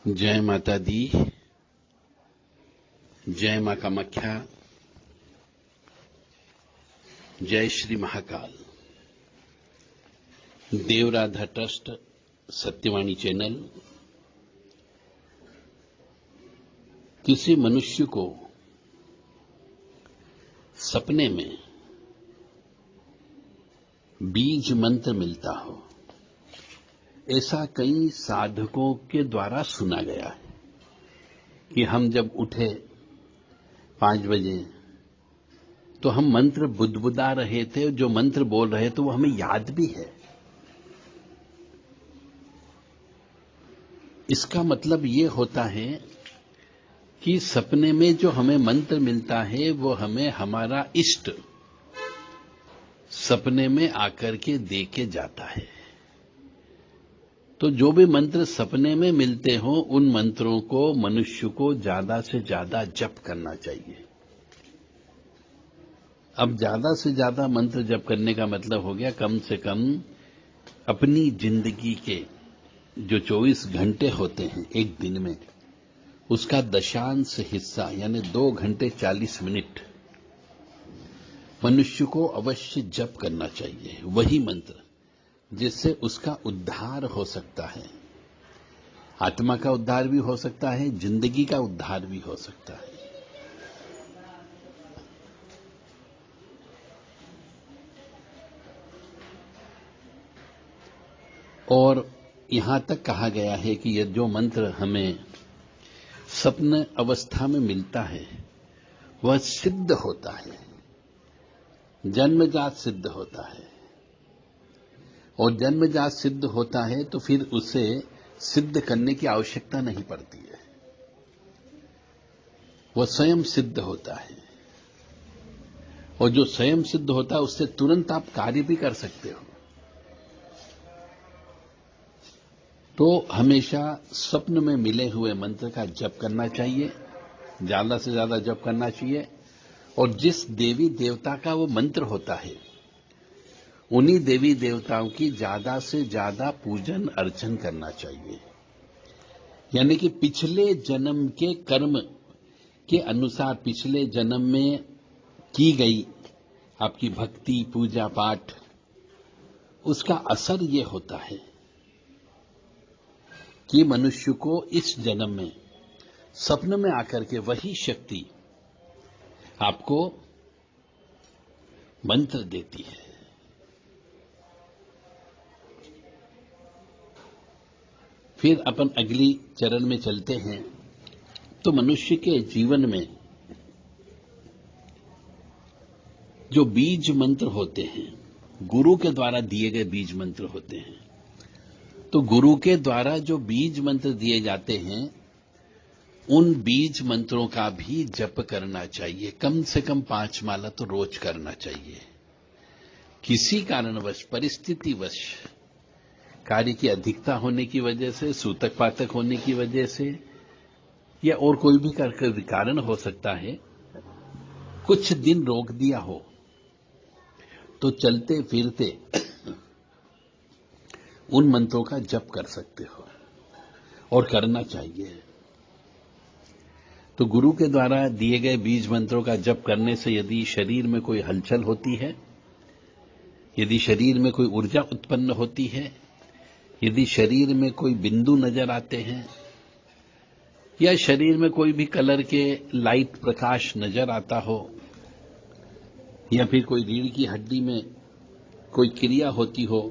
जय माता दी, जय मां कामाख्या, जय श्री महाकाल। देवराधा ट्रस्ट सत्यवाणी चैनल किसी मनुष्य को सपने में बीज मंत्र मिलता हो, ऐसा कई साधकों के द्वारा सुना गया है कि हम जब उठे 5 बजे तो हम मंत्र बुदबुदा रहे थे, जो मंत्र बोल रहे थे वो हमें याद भी है। इसका मतलब ये होता है कि सपने में जो हमें मंत्र मिलता है वो हमें हमारा इष्ट सपने में आकर के दे के जाता है। तो जो भी मंत्र सपने में मिलते हो उन मंत्रों को मनुष्य को ज्यादा से ज्यादा जप करना चाहिए। अब ज्यादा से ज्यादा मंत्र जप करने का मतलब हो गया कम से कम अपनी जिंदगी के जो 24 घंटे होते हैं एक दिन में, उसका दशांश हिस्सा यानी 2 घंटे 40 मिनट मनुष्य को अवश्य जप करना चाहिए। वही मंत्र जिससे उसका उद्धार हो सकता है, आत्मा का उद्धार भी हो सकता है, जिंदगी का उद्धार भी हो सकता है। और यहां तक कहा गया है कि यह जो मंत्र हमें स्वप्न अवस्था में मिलता है वह सिद्ध होता है, जन्मजात सिद्ध होता है। और जन्मजात सिद्ध होता है तो फिर उसे सिद्ध करने की आवश्यकता नहीं पड़ती है, वह स्वयं सिद्ध होता है। और जो स्वयं सिद्ध होता है उससे तुरंत आप कार्य भी कर सकते हो। तो हमेशा स्वप्न में मिले हुए मंत्र का जप करना चाहिए, ज्यादा से ज्यादा जप करना चाहिए। और जिस देवी देवता का वो मंत्र होता है उन्हीं देवी देवताओं की ज्यादा से ज्यादा पूजन अर्चन करना चाहिए। यानी कि पिछले जन्म के कर्म के अनुसार पिछले जन्म में की गई आपकी भक्ति पूजा पाठ, उसका असर ये होता है कि मनुष्य को इस जन्म में स्वप्न में आकर के वही शक्ति आपको मंत्र देती है। फिर अपन अगली चरण में चलते हैं। तो मनुष्य के जीवन में जो बीज मंत्र होते हैं, गुरु के द्वारा दिए गए बीज मंत्र होते हैं। तो गुरु के द्वारा जो बीज मंत्र दिए जाते हैं उन बीज मंत्रों का भी जप करना चाहिए। कम से कम 5 माला तो रोज करना चाहिए। किसी कारणवश परिस्थितिवश कार्य की अधिकता होने की वजह से, सूतक पातक होने की वजह से या और कोई भी कारण हो सकता है, कुछ दिन रोक दिया हो तो चलते फिरते उन मंत्रों का जप कर सकते हो और करना चाहिए। तो गुरु के द्वारा दिए गए बीज मंत्रों का जप करने से यदि शरीर में कोई हलचल होती है, यदि शरीर में कोई ऊर्जा उत्पन्न होती है, यदि शरीर में कोई बिंदु नजर आते हैं या शरीर में कोई भी कलर के लाइट प्रकाश नजर आता हो या फिर कोई रीढ़ की हड्डी में कोई क्रिया होती हो,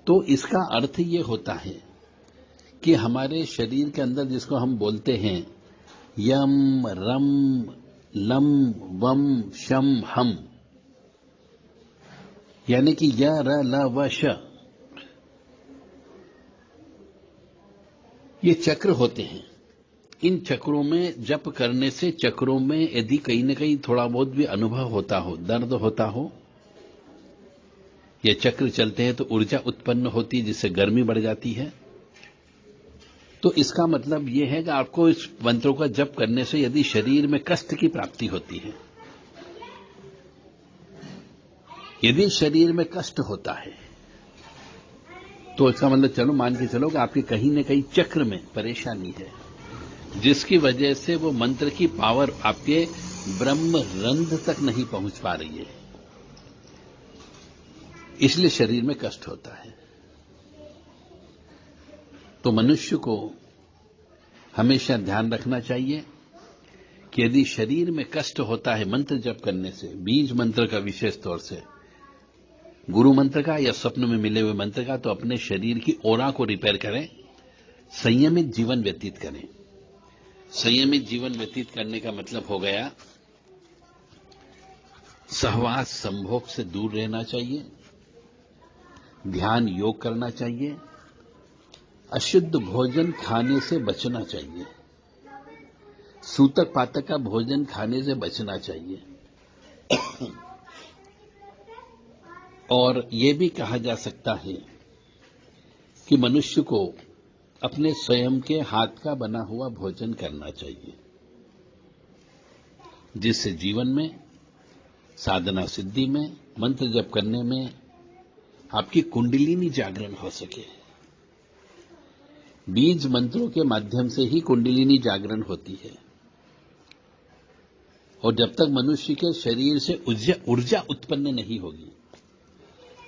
तो इसका अर्थ ये होता है कि हमारे शरीर के अंदर जिसको हम बोलते हैं यम रम लम वम शम हम, यानी कि य र ल व श, ये चक्र होते हैं। इन चक्रों में जप करने से चक्रों में यदि कहीं न कहीं थोड़ा बहुत भी अनुभव होता हो, दर्द होता हो, ये चक्र चलते हैं तो ऊर्जा उत्पन्न होती है जिससे गर्मी बढ़ जाती है, तो इसका मतलब यह है कि आपको इस मंत्रों का जप करने से यदि शरीर में कष्ट की प्राप्ति होती है, यदि शरीर में कष्ट होता है तो इसका मतलब चलो मान के चलो कि आपके कहीं न कहीं चक्र में परेशानी है, जिसकी वजह से वो मंत्र की पावर आपके ब्रह्म रंध्र तक नहीं पहुंच पा रही है, इसलिए शरीर में कष्ट होता है। तो मनुष्य को हमेशा ध्यान रखना चाहिए कि यदि शरीर में कष्ट होता है मंत्र जप करने से, बीज मंत्र का विशेष तौर से, गुरु मंत्र का या स्वप्न में मिले हुए मंत्र का, तो अपने शरीर की ओरा को रिपेयर करें, संयमित जीवन व्यतीत करें। संयमित जीवन व्यतीत करने का मतलब हो गया सहवास संभोग से दूर रहना चाहिए, ध्यान योग करना चाहिए, अशुद्ध भोजन खाने से बचना चाहिए, सूतक पातक का भोजन खाने से बचना चाहिए। और यह भी कहा जा सकता है कि मनुष्य को अपने स्वयं के हाथ का बना हुआ भोजन करना चाहिए, जिससे जीवन में, साधना सिद्धि में, मंत्र जप करने में आपकी कुंडलिनी जागरण हो सके। बीज मंत्रों के माध्यम से ही कुंडलिनी जागरण होती है, और जब तक मनुष्य के शरीर से ऊर्जा उत्पन्न नहीं होगी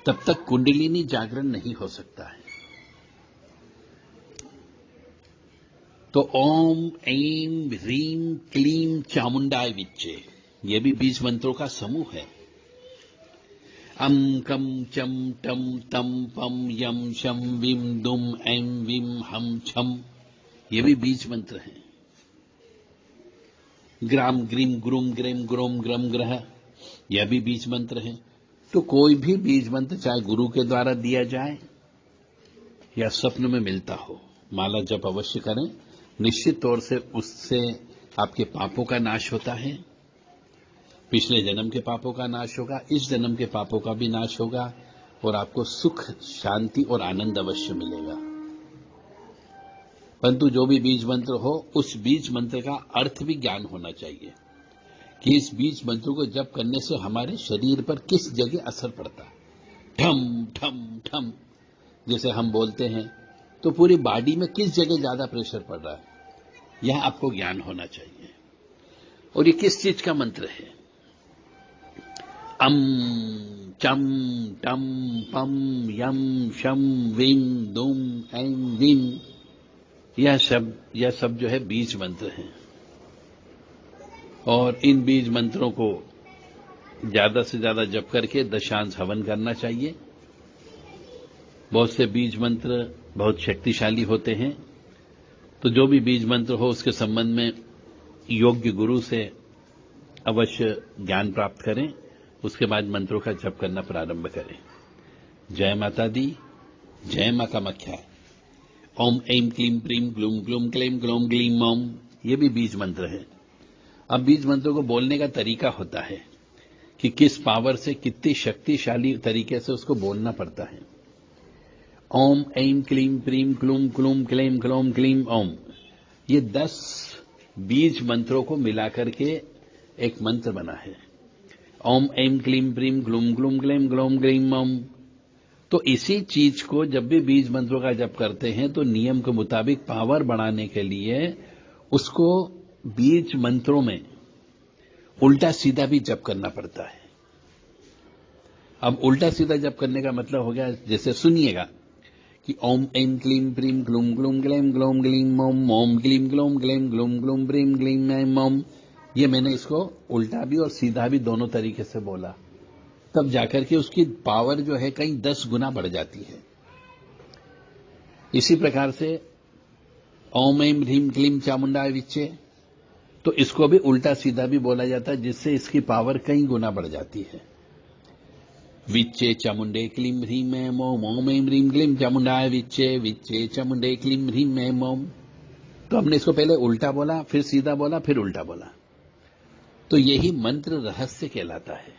तब तक कुंडलिनी जागरण नहीं हो सकता है। तो ओम ऐं ह्रीं क्लीं चामुंडाय विच्चे, ये भी बीज मंत्रों का समूह है। अम कम चम टम तम पम यम शम विम दुम ऐं विम हम छम, ये भी बीज मंत्र हैं। ग्राम ग्रीम ग्रूम ग्रेम ग्रोम ग्रम ग्रह, यह भी बीज मंत्र है। तो कोई भी बीज मंत्र चाहे गुरु के द्वारा दिया जाए या स्वप्न में मिलता हो, माला जप अवश्य करें। निश्चित तौर से उससे आपके पापों का नाश होता है, पिछले जन्म के पापों का नाश होगा, इस जन्म के पापों का भी नाश होगा, और आपको सुख, शांति और आनंद अवश्य मिलेगा। परंतु जो भी बीज मंत्र हो, उस बीज मंत्र का अर्थ भी ज्ञान होना चाहिए कि इस बीज मंत्र को जप करने से हमारे शरीर पर किस जगह असर पड़ता है। ठम ठम ठम जैसे हम बोलते हैं, तो पूरी बॉडी में किस जगह ज्यादा प्रेशर पड़ रहा है, यह आपको ज्ञान होना चाहिए। और ये किस चीज का मंत्र है? अम चम टम पम यम शम विम दुम ऐं विम, यह सब जो है बीज मंत्र हैं। और इन बीज मंत्रों को ज्यादा से ज्यादा जप करके दशांश हवन करना चाहिए। बहुत से बीज मंत्र बहुत शक्तिशाली होते हैं, तो जो भी बीज मंत्र हो उसके संबंध में योग्य गुरु से अवश्य ज्ञान प्राप्त करें, उसके बाद मंत्रों का जप करना प्रारंभ करें। जय माता दी, जय मां कामाख्या। ओम ऐं क्लीं प्रीं ग्लूम ग्लूम क्लीं ग्लौम ग्लीं ओम, ये भी बीज मंत्र है। अब बीज मंत्रों को बोलने का तरीका होता है कि किस पावर से, कितनी शक्तिशाली तरीके से उसको बोलना पड़ता है। ओम ऐं क्लीं प्रीं क्लूम क्लूम क्लीं ग्लौम ग्लीं ओम, ये 10 बीज मंत्रों को मिलाकर के एक मंत्र बना है। ओम ऐं क्लीं प्रीं ग्लूम ग्लूम क्लीं ग्लौम ग्लीं ओम। तो इसी चीज को जब भी बीज मंत्रों का जप करते हैं तो नियम के मुताबिक पावर बढ़ाने के लिए उसको बीज मंत्रों में उल्टा सीधा भी जप करना पड़ता है। अब उल्टा सीधा जप करने का मतलब हो गया, जैसे सुनिएगा कि ओम ऐं क्लीं प्रीं ग्लूम ग्लूम क्लीं ग्लौम ग्लीं ओम, ओम क्लीं ग्लौम क्लीं ग्लूम ग्लूम प्रीं ग्लीं ऐं ओम। ये मैंने इसको उल्टा भी और सीधा भी दोनों तरीके से बोला, तब जाकर के उसकी पावर जो है कहीं 10 गुना बढ़ जाती है। इसी प्रकार से ओम ऐं ह्रीं क्लीं चामुंडाय विच्चे, तो इसको भी उल्टा सीधा भी बोला जाता है, जिससे इसकी पावर कई गुना बढ़ जाती है। विच्चे चामुंडे क्लीं ह्रीं ऐं ओम, ओम ऐं ह्रीं क्लीं चामुंडाय विच्चे, विच्चे चामुंडे क्लीं ह्रीं ऐं ओम। तो हमने इसको पहले उल्टा बोला, फिर सीधा बोला, फिर उल्टा बोला। तो यही मंत्र रहस्य कहलाता है।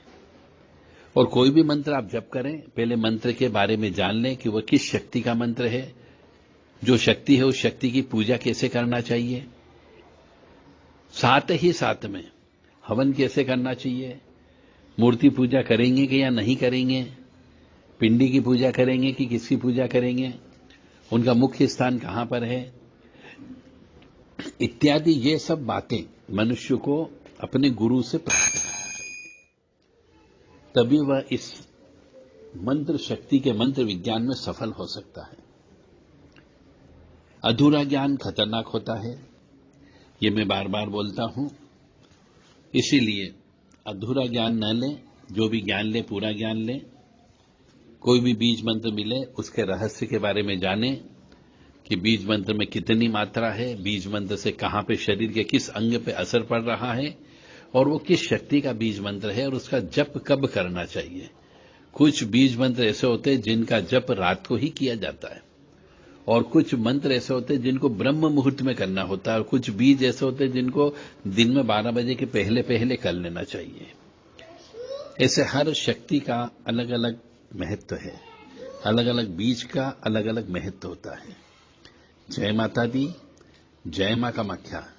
और कोई भी मंत्र आप जप करें, पहले मंत्र के बारे में जान लें कि वह किस शक्ति का मंत्र है, जो शक्ति है उस शक्ति की पूजा कैसे करना चाहिए, साथ ही साथ में हवन कैसे करना चाहिए, मूर्ति पूजा करेंगे कि या नहीं करेंगे, पिंडी की पूजा करेंगे कि किसकी पूजा करेंगे, उनका मुख्य स्थान कहां पर है, इत्यादि ये सब बातें मनुष्य को अपने गुरु से प्राप्त करना चाहिए। तभी वह इस मंत्र शक्ति के मंत्र विज्ञान में सफल हो सकता है। अधूरा ज्ञान खतरनाक होता है, ये मैं बार बार बोलता हूं। इसीलिए अधूरा ज्ञान न लें, जो भी ज्ञान ले पूरा ज्ञान लें। कोई भी बीज मंत्र मिले उसके रहस्य के बारे में जानें कि बीज मंत्र में कितनी मात्रा है, बीज मंत्र से कहां पे शरीर के किस अंग पे असर पड़ रहा है और वो किस शक्ति का बीज मंत्र है और उसका जप कब करना चाहिए। कुछ बीज मंत्र ऐसे होते हैं जिनका जप रात को ही किया जाता है और कुछ मंत्र ऐसे होते हैं जिनको ब्रह्म मुहूर्त में करना होता है और कुछ बीज ऐसे होते हैं जिनको दिन में 12 बजे के पहले पहले कर लेना चाहिए। ऐसे हर शक्ति का अलग अलग महत्व है, अलग अलग बीज का अलग अलग महत्व होता है। जय माता दी, जय मां कामाख्या।